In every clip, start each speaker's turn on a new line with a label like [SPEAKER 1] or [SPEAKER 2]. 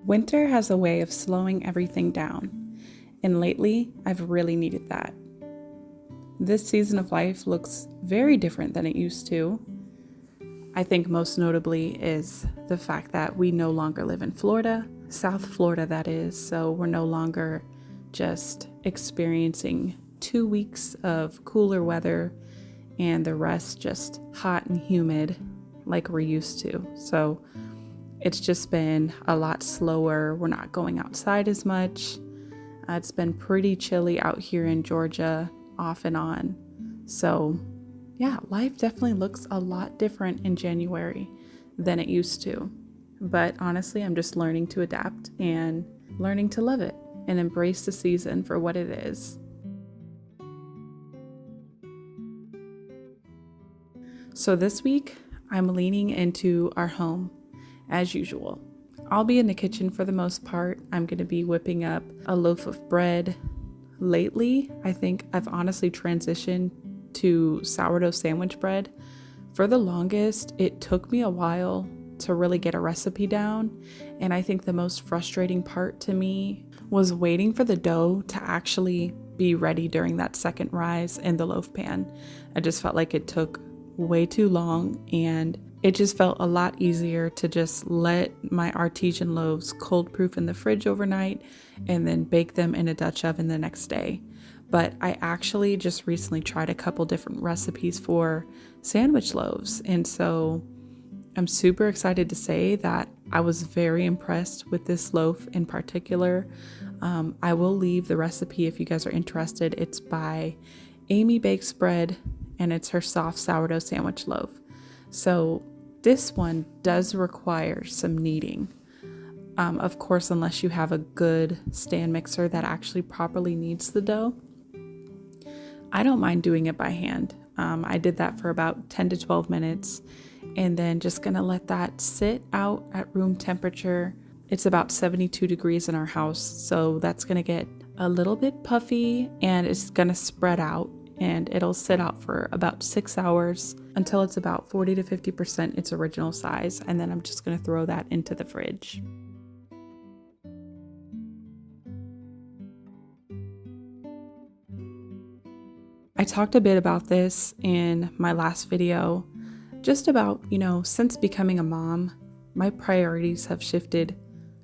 [SPEAKER 1] Winter has a way of slowing everything down, and lately I've really needed that. This season of life looks very different than it used to. I think most notably is the fact that we no longer live in Florida, South Florida that is, so we're no longer just experiencing 2 weeks of cooler weather and the rest just hot and humid like we're used to. So it's just been a lot slower. We're not going outside as much. It's been pretty chilly out here in Georgia off and on. So yeah, life definitely looks a lot different in January than it used to. But honestly, I'm just learning to adapt and learning to love it and embrace the season for what it is. So this week, I'm leaning into our home as usual. I'll be in the kitchen for the most part. I'm going to be whipping up a loaf of bread. Lately, I think I've honestly transitioned to sourdough sandwich bread. For the longest, it took me a while to really get a recipe down, and I think the most frustrating part to me was waiting for the dough to actually be ready during that second rise in the loaf pan. I just felt like it took way too long, and it just felt a lot easier to just let my artesian loaves cold proof in the fridge overnight and then bake them in a Dutch oven the next day. But I actually just recently tried a couple different recipes for sandwich loaves. And so I'm super excited to say that I was very impressed with this loaf in particular. I will leave the recipe if you guys are interested. It's by Amy Bakes Bread, and it's her soft sourdough sandwich loaf. So this one does require some kneading. Of course, unless you have a good stand mixer that actually properly kneads the dough. I don't mind doing it by hand. I did that for about 10 to 12 minutes and then just gonna let that sit out at room temperature. It's about 72 degrees in our house, so that's gonna get a little bit puffy and it's gonna spread out, and it'll sit out for about 6 hours until it's about 40 to 50% its original size, and then I'm just gonna throw that into the fridge. I talked a bit about this in my last video, just about, since becoming a mom, my priorities have shifted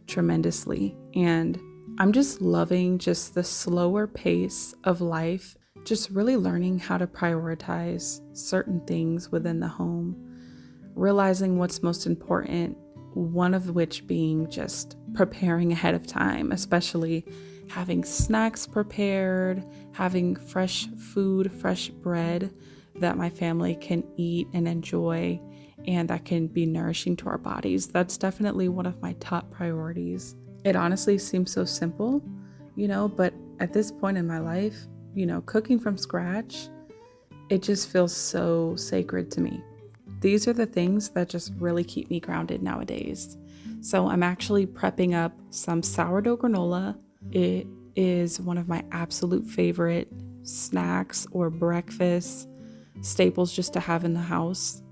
[SPEAKER 1] tremendously, and I'm just loving just the slower pace of life, just really learning how to prioritize certain things within the home, realizing what's most important, one of which being just preparing ahead of time, especially having snacks prepared, having fresh food, fresh bread that my family can eat and enjoy and that can be nourishing to our bodies. That's definitely one of my top priorities. It honestly seems so simple, but at this point in my life, cooking from scratch, it just feels so sacred to me. These are the things that just really keep me grounded nowadays. So I'm actually prepping up some sourdough granola. It is one of my absolute favorite snacks or breakfast staples just to have in the house.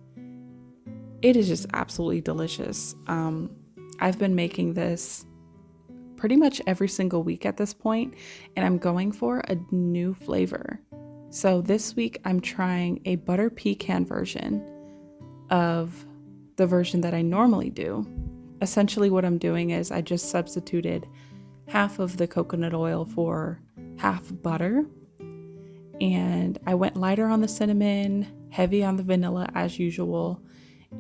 [SPEAKER 1] It is just absolutely delicious. I've been making this pretty much every single week at this point, and I'm going for a new flavor. So this week I'm trying a butter pecan version of the version that I normally do. Essentially what I'm doing is I just substituted half of the coconut oil for half butter, and I went lighter on the cinnamon, heavy on the vanilla as usual,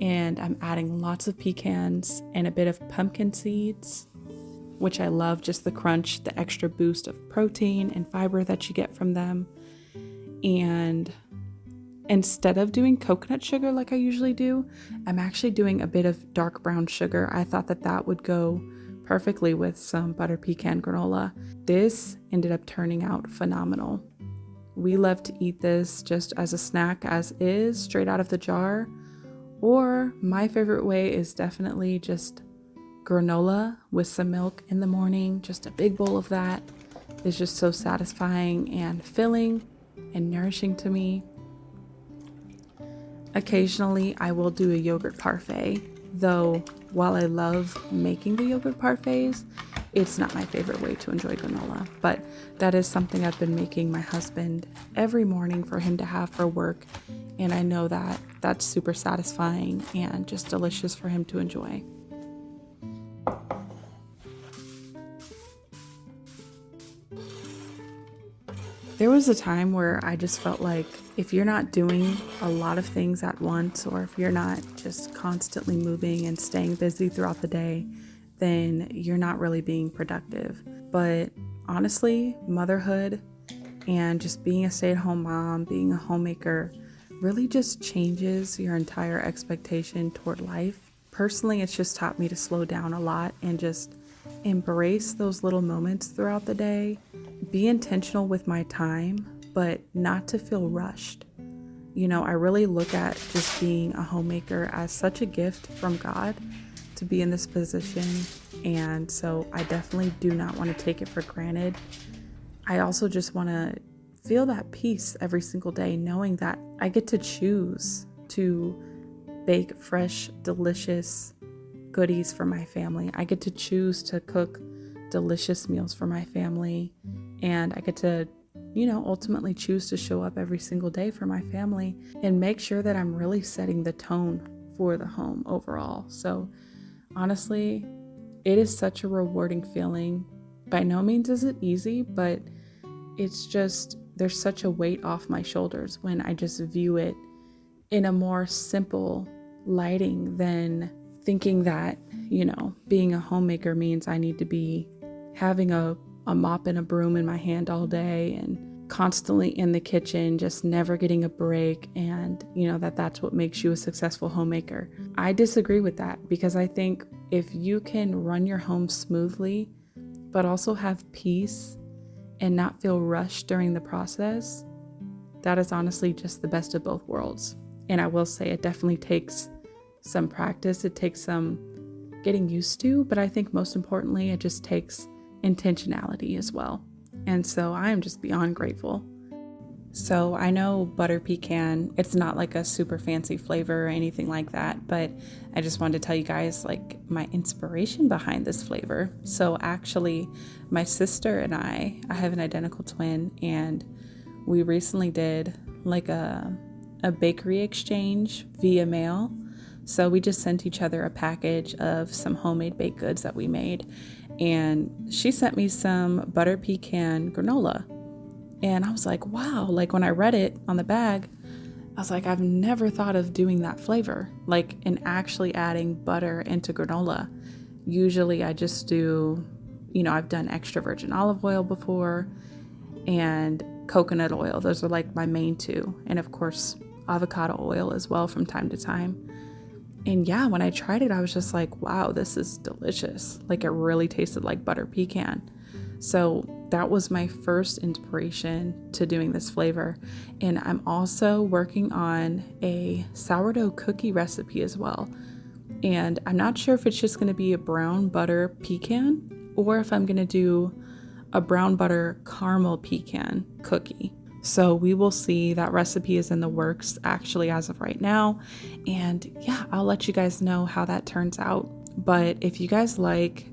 [SPEAKER 1] and I'm adding lots of pecans and a bit of pumpkin seeds, which I love, just the crunch, the extra boost of protein and fiber that you get from them. And instead of doing coconut sugar like I usually do, I'm actually doing a bit of dark brown sugar. I thought that would go perfectly with some butter pecan granola. This ended up turning out phenomenal. We love to eat this just as a snack as is, straight out of the jar. Or my favorite way is definitely just granola with some milk in the morning. Just a big bowl of that is just so satisfying and filling and nourishing to me. Occasionally I will do a yogurt parfait, though while I love making the yogurt parfaits, it's not my favorite way to enjoy granola. But that is something I've been making my husband every morning for him to have for work. And I know that that's super satisfying and just delicious for him to enjoy. There was a time where I just felt like if you're not doing a lot of things at once, or if you're not just constantly moving and staying busy throughout the day, then you're not really being productive. But honestly, motherhood and just being a stay-at-home mom, being a homemaker, really just changes your entire expectation toward life. Personally, it's just taught me to slow down a lot and just embrace those little moments throughout the day. Be intentional with my time, but not to feel rushed. I really look at just being a homemaker as such a gift from God to be in this position. And so I definitely do not want to take it for granted. I also just want to feel that peace every single day, knowing that I get to choose to bake fresh, delicious goodies for my family. I get to choose to cook delicious meals for my family. And I get to, ultimately choose to show up every single day for my family and make sure that I'm really setting the tone for the home overall. So honestly, it is such a rewarding feeling. By no means is it easy, but it's just, there's such a weight off my shoulders when I just view it in a more simple lighting than thinking that, being a homemaker means I need to be having a mop and a broom in my hand all day and constantly in the kitchen, just never getting a break. And, that's what makes you a successful homemaker. I disagree with that, because I think if you can run your home smoothly, but also have peace and not feel rushed during the process, that is honestly just the best of both worlds. And I will say it definitely takes some practice. It takes some getting used to, but I think most importantly, it just takes intentionality as well. And so I am just beyond grateful. So I know butter pecan, it's not like a super fancy flavor or anything like that, but I just wanted to tell you guys like my inspiration behind this flavor. So actually, my sister and I have an identical twin, and we recently did like a bakery exchange via mail. So we just sent each other a package of some homemade baked goods that we made. And she sent me some butter pecan granola. And I was like, wow, like when I read it on the bag, I was like, I've never thought of doing that flavor, like and actually adding butter into granola. Usually I just do, I've done extra virgin olive oil before and coconut oil. Those are like my main two. And of course, avocado oil as well from time to time. And yeah, when I tried it, I was just like, wow, this is delicious. Like it really tasted like butter pecan. So that was my first inspiration to doing this flavor. And I'm also working on a sourdough cookie recipe as well. And I'm not sure if it's just going to be a brown butter pecan or if I'm going to do a brown butter caramel pecan cookie. So we will see. That recipe is in the works actually as of right now. And yeah, I'll let you guys know how that turns out. But if you guys like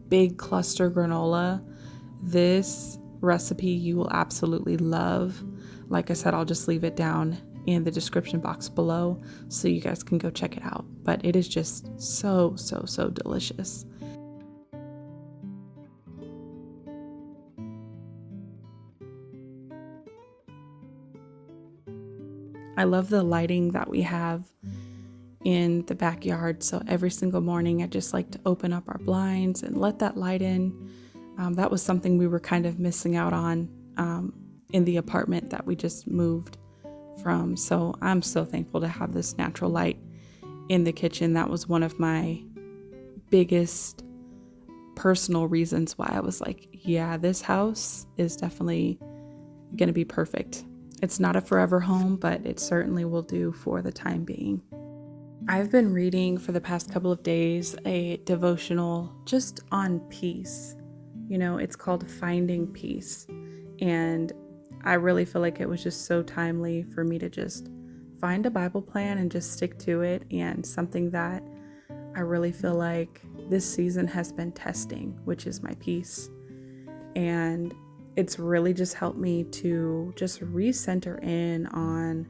[SPEAKER 1] big cluster granola, this recipe you will absolutely love. Like I said, I'll just leave it down in the description box below so you guys can go check it out. But it is just so, so, so delicious. I love the lighting that we have in the backyard. So every single morning, I just like to open up our blinds and let that light in. That was something we were kind of missing out on in the apartment that we just moved from. So I'm so thankful to have this natural light in the kitchen. That was one of my biggest personal reasons why I was like, yeah, this house is definitely going to be perfect. It's not a forever home, but it certainly will do for the time being. I've been reading for the past couple of days a devotional just on peace. It's called Finding Peace. And I really feel like it was just so timely for me to just find a Bible plan and just stick to it, and something that I really feel like this season has been testing, which is my peace. And it's really just helped me to just recenter in on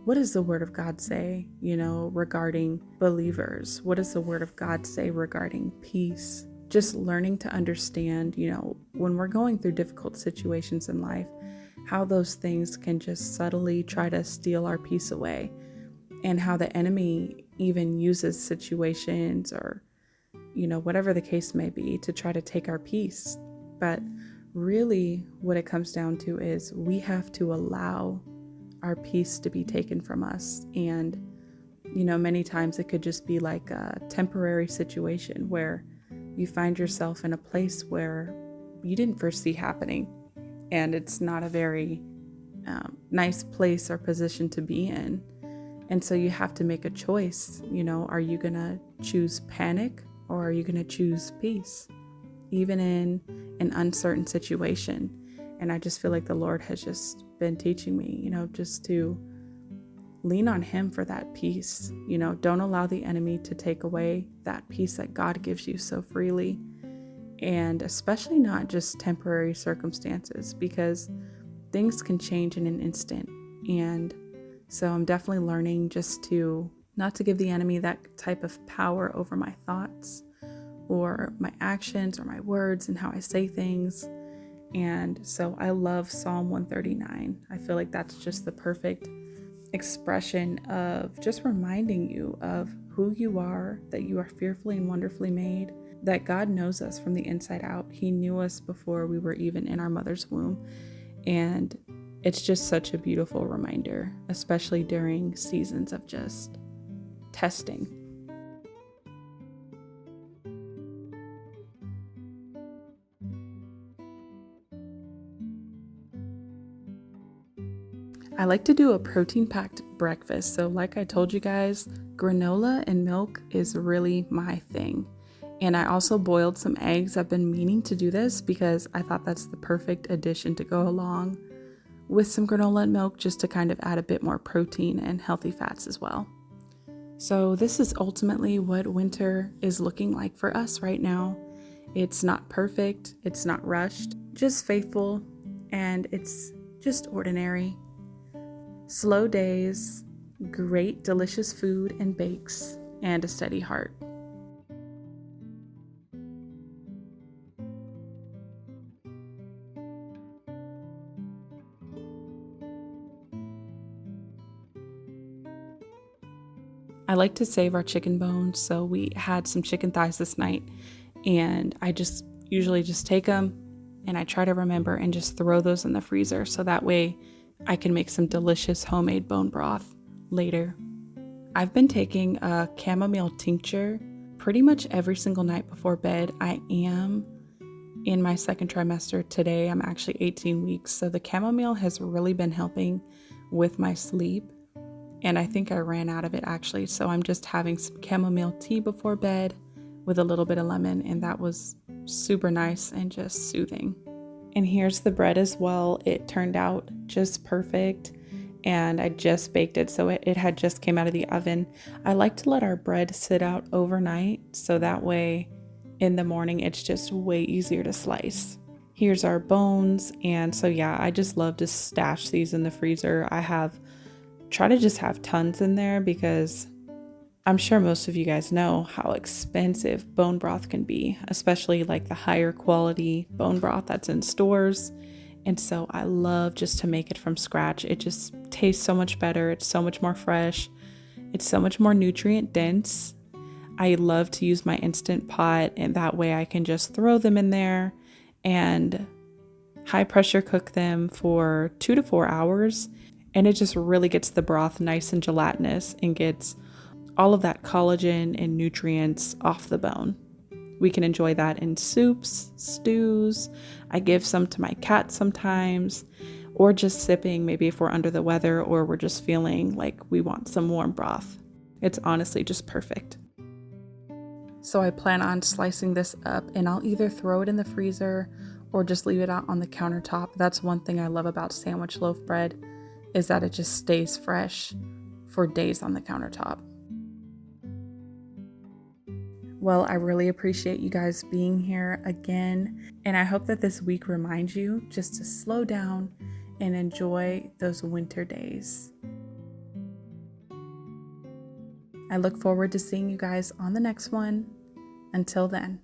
[SPEAKER 1] what does the Word of God say, regarding believers? What does the Word of God say regarding peace? Just learning to understand, when we're going through difficult situations in life, how those things can just subtly try to steal our peace away, and how the enemy even uses situations or, whatever the case may be to try to take our peace. But really what it comes down to is we have to allow our peace to be taken from us. And, many times it could just be like a temporary situation where you find yourself in a place where you didn't foresee happening. And it's not a very nice place or position to be in. And so you have to make a choice. Are you going to choose panic or are you going to choose peace, even in an uncertain situation? And I just feel like the Lord has just been teaching me, just to lean on Him for that peace. Don't allow the enemy to take away that peace that God gives you so freely. And especially not just temporary circumstances, because things can change in an instant. And so I'm definitely learning just to not to give the enemy that type of power over my thoughts or my actions or my words and how I say things. And so I love Psalm 139. I feel like that's just the perfect expression of just reminding you of who you are, that you are fearfully and wonderfully made, that God knows us from the inside out. He knew us before we were even in our mother's womb. And it's just such a beautiful reminder, especially during seasons of just testing. I like to do a protein-packed breakfast. So like I told you guys, granola and milk is really my thing. And I also boiled some eggs. I've been meaning to do this because I thought that's the perfect addition to go along with some granola and milk, just to kind of add a bit more protein and healthy fats as well. So this is ultimately what winter is looking like for us right now. It's not perfect, it's not rushed, just faithful, and it's just ordinary. Slow days, great delicious food and bakes, and a steady heart. I like to save our chicken bones, so we had some chicken thighs this night, and I just usually just take them and I try to remember and just throw those in the freezer so that way I can make some delicious homemade bone broth later. I've been taking a chamomile tincture pretty much every single night before bed. I am in my second trimester today. I'm actually 18 weeks, so the chamomile has really been helping with my sleep. And I think I ran out of it actually. So I'm just having some chamomile tea before bed with a little bit of lemon. And that was super nice and just soothing. And here's the bread as well. It turned out just perfect. And I just baked it. So it had just came out of the oven. I like to let our bread sit out overnight. So that way in the morning, it's just way easier to slice. Here's our bones. And so yeah, I just love to stash these in the freezer. Try to just have tons in there because I'm sure most of you guys know how expensive bone broth can be, especially like the higher quality bone broth that's in stores. And so I love just to make it from scratch. It just tastes so much better. It's so much more fresh. It's so much more nutrient dense. I love to use my Instant Pot, and that way I can just throw them in there and high pressure cook them for 2 to 4 hours. And it just really gets the broth nice and gelatinous and gets all of that collagen and nutrients off the bone. We can enjoy that in soups, stews. I give some to my cat sometimes, or just sipping maybe if we're under the weather or we're just feeling like we want some warm broth. It's honestly just perfect. So I plan on slicing this up, and I'll either throw it in the freezer or just leave it out on the countertop. That's one thing I love about sandwich loaf bread, is that it just stays fresh for days on the countertop. Well, I really appreciate you guys being here again, and I hope that this week reminds you just to slow down and enjoy those winter days. I look forward to seeing you guys on the next one. Until then.